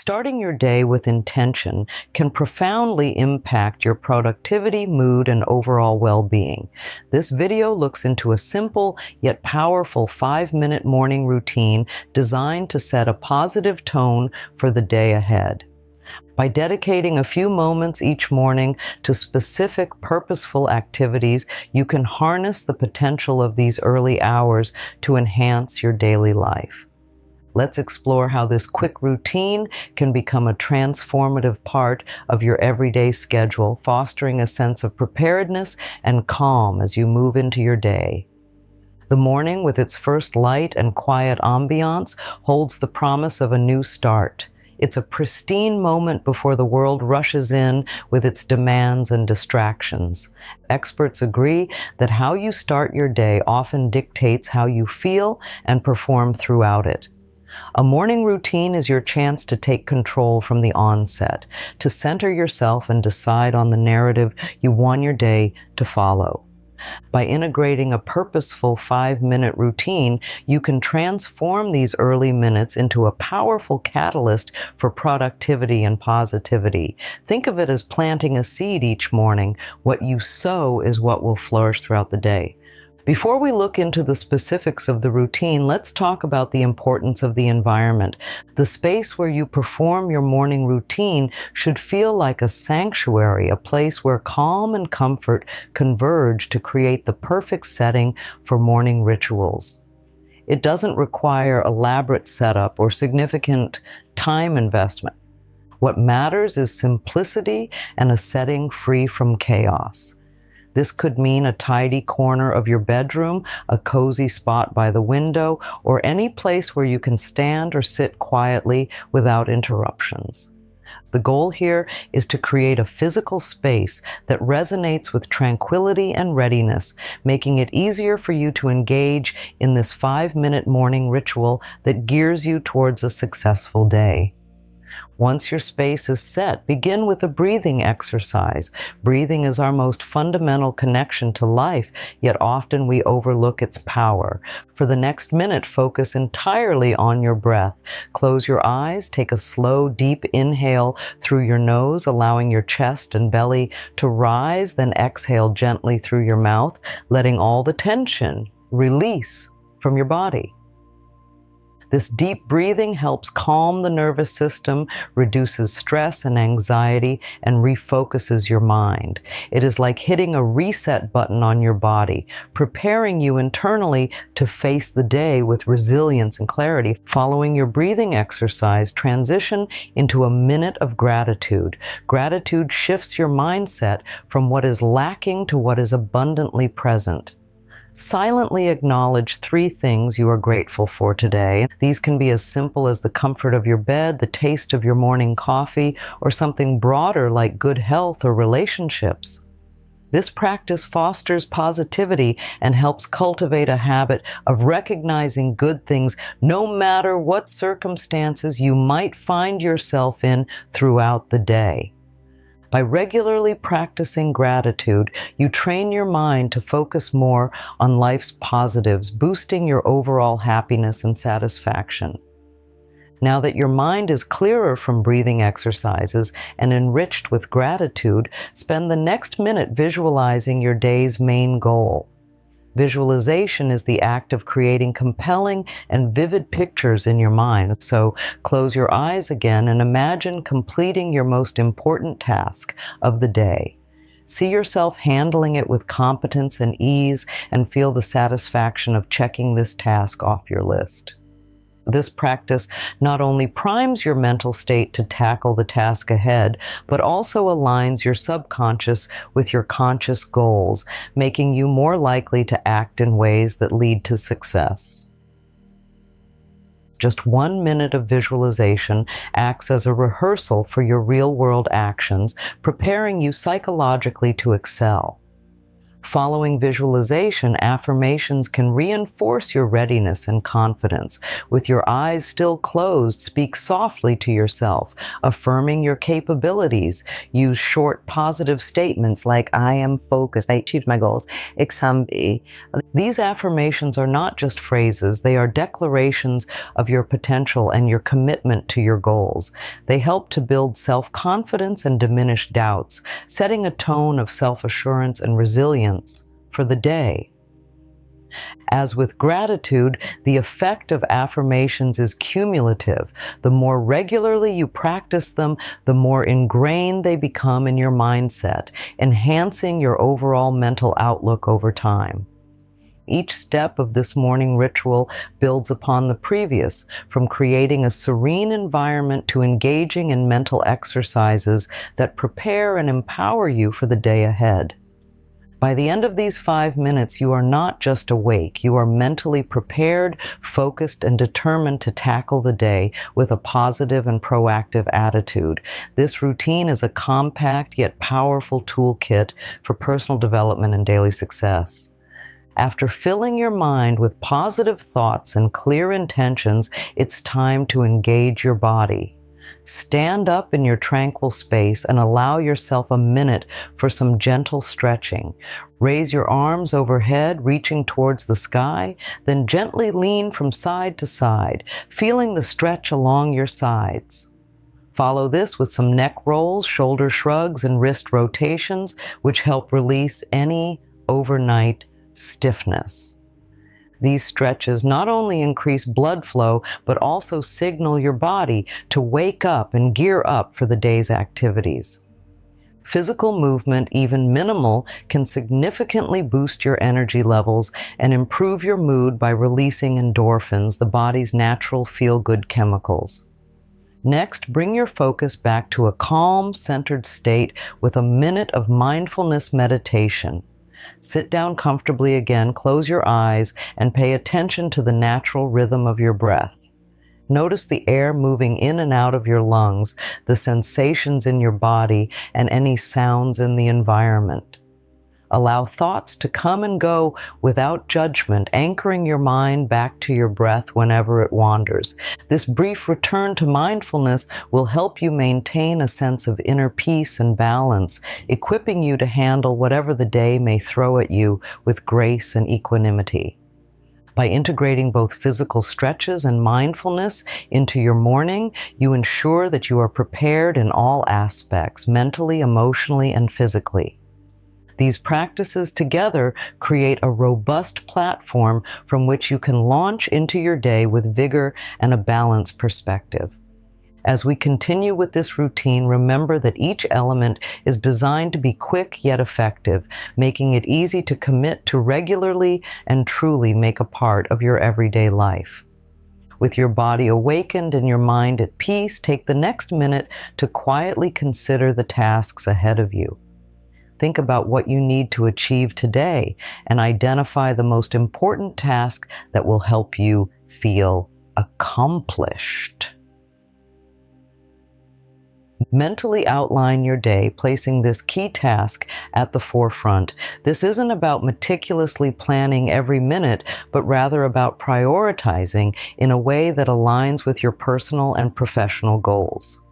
Starting your day with intention can profoundly impact your productivity, mood, and overall well-being. This video looks into a simple yet powerful 5-minute morning routine designed to set a positive tone for the day ahead. By dedicating a few moments each morning to specific purposeful activities, you can harness the potential of these early hours to enhance your daily life. Let's explore how this quick routine can become a transformative part of your everyday schedule, fostering a sense of preparedness and calm as you move into your day. The morning, with its first light and quiet ambiance, holds the promise of a new start. It's a pristine moment before the world rushes in with its demands and distractions. Experts agree that how you start your day often dictates how you feel and perform throughout it. A morning routine is your chance to take control from the onset, to center yourself and decide on the narrative you want your day to follow. By integrating a purposeful 5-minute routine, you can transform these early minutes into a powerful catalyst for productivity and positivity. Think of it as planting a seed each morning. What you sow is what will flourish throughout the day. Before we look into the specifics of the routine, let's talk about the importance of the environment. The space where you perform your morning routine should feel like a sanctuary, a place where calm and comfort converge to create the perfect setting for morning rituals. It doesn't require elaborate setup or significant time investment. What matters is simplicity and a setting free from chaos. This could mean a tidy corner of your bedroom, a cozy spot by the window, or any place where you can stand or sit quietly without interruptions. The goal here is to create a physical space that resonates with tranquility and readiness, making it easier for you to engage in this 5-minute morning ritual that gears you towards a successful day. Once your space is set, begin with a breathing exercise. Breathing is our most fundamental connection to life, yet often we overlook its power. For the next minute, focus entirely on your breath. Close your eyes, take a slow, deep inhale through your nose, allowing your chest and belly to rise, then exhale gently through your mouth, letting all the tension release from your body. This deep breathing helps calm the nervous system, reduces stress and anxiety, and refocuses your mind. It is like hitting a reset button on your body, preparing you internally to face the day with resilience and clarity. Following your breathing exercise, transition into a minute of gratitude. Gratitude shifts your mindset from what is lacking to what is abundantly present. Silently acknowledge 3 things you are grateful for today. These can be as simple as the comfort of your bed, the taste of your morning coffee, or something broader like good health or relationships. This practice fosters positivity and helps cultivate a habit of recognizing good things no matter what circumstances you might find yourself in throughout the day. By regularly practicing gratitude, you train your mind to focus more on life's positives, boosting your overall happiness and satisfaction. Now that your mind is clearer from breathing exercises and enriched with gratitude, spend the next minute visualizing your day's main goal. Visualization is the act of creating compelling and vivid pictures in your mind. So close your eyes again and imagine completing your most important task of the day. See yourself handling it with competence and ease, and feel the satisfaction of checking this task off your list. This practice not only primes your mental state to tackle the task ahead, but also aligns your subconscious with your conscious goals, making you more likely to act in ways that lead to success. Just 1 minute of visualization acts as a rehearsal for your real-world actions, preparing you psychologically to excel. Following visualization, affirmations can reinforce your readiness and confidence. With your eyes still closed, speak softly to yourself, affirming your capabilities. Use short positive statements like, I am focused, I achieved my goals, iksambi. These affirmations are not just phrases, they are declarations of your potential and your commitment to your goals. They help to build self-confidence and diminish doubts, setting a tone of self-assurance and resilience for the day. As with gratitude, the effect of affirmations is cumulative. The more regularly you practice them, the more ingrained they become in your mindset, enhancing your overall mental outlook over time. Each step of this morning ritual builds upon the previous, from creating a serene environment to engaging in mental exercises that prepare and empower you for the day ahead. By the end of these 5 minutes, you are not just awake, you are mentally prepared, focused, and determined to tackle the day with a positive and proactive attitude. This routine is a compact yet powerful toolkit for personal development and daily success. After filling your mind with positive thoughts and clear intentions, it's time to engage your body. Stand up in your tranquil space and allow yourself a minute for some gentle stretching. Raise your arms overhead, reaching towards the sky, then gently lean from side to side, feeling the stretch along your sides. Follow this with some neck rolls, shoulder shrugs, and wrist rotations, which help release any overnight stiffness. These stretches not only increase blood flow, but also signal your body to wake up and gear up for the day's activities. Physical movement, even minimal, can significantly boost your energy levels and improve your mood by releasing endorphins, the body's natural feel-good chemicals. Next, bring your focus back to a calm, centered state with a minute of mindfulness meditation. Sit down comfortably again, close your eyes, and pay attention to the natural rhythm of your breath. Notice the air moving in and out of your lungs, the sensations in your body, and any sounds in the environment. Allow thoughts to come and go without judgment, anchoring your mind back to your breath whenever it wanders. This brief return to mindfulness will help you maintain a sense of inner peace and balance, equipping you to handle whatever the day may throw at you with grace and equanimity. By integrating both physical stretches and mindfulness into your morning, you ensure that you are prepared in all aspects, mentally, emotionally, and physically. These practices together create a robust platform from which you can launch into your day with vigor and a balanced perspective. As we continue with this routine, remember that each element is designed to be quick yet effective, making it easy to commit to regularly and truly make a part of your everyday life. With your body awakened and your mind at peace, take the next minute to quietly consider the tasks ahead of you. Think about what you need to achieve today and identify the most important task that will help you feel accomplished. Mentally outline your day, placing this key task at the forefront. This isn't about meticulously planning every minute, but rather about prioritizing in a way that aligns with your personal and professional goals.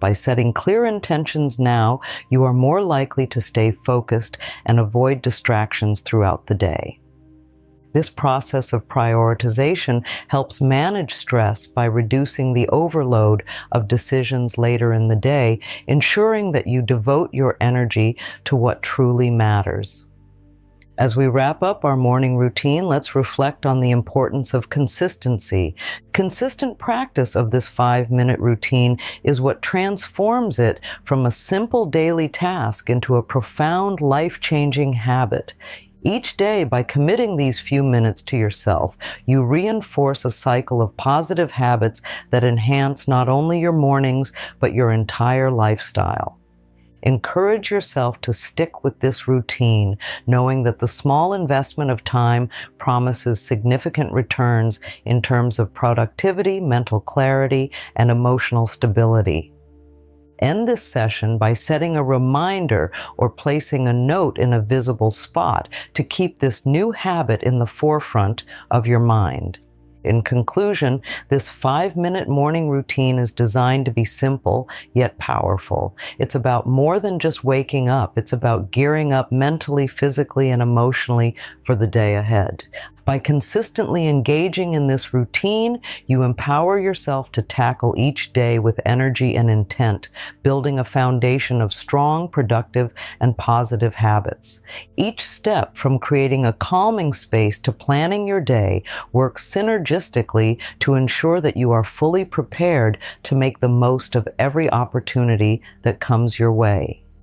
By setting clear intentions now, you are more likely to stay focused and avoid distractions throughout the day. This process of prioritization helps manage stress by reducing the overload of decisions later in the day, ensuring that you devote your energy to what truly matters. As we wrap up our morning routine, let's reflect on the importance of consistency. Consistent practice of this 5-minute routine is what transforms it from a simple daily task into a profound, life-changing habit. Each day, by committing these few minutes to yourself, you reinforce a cycle of positive habits that enhance not only your mornings, but your entire lifestyle. Encourage yourself to stick with this routine, knowing that the small investment of time promises significant returns in terms of productivity, mental clarity, and emotional stability. End this session by setting a reminder or placing a note in a visible spot to keep this new habit in the forefront of your mind. In conclusion, this 5-minute morning routine is designed to be simple yet powerful. It's about more than just waking up. It's about gearing up mentally, physically, and emotionally for the day ahead. By consistently engaging in this routine, you empower yourself to tackle each day with energy and intent, building a foundation of strong, productive, and positive habits. Each step, from creating a calming space to planning your day, works synergistically to ensure that you are fully prepared to make the most of every opportunity that comes your way.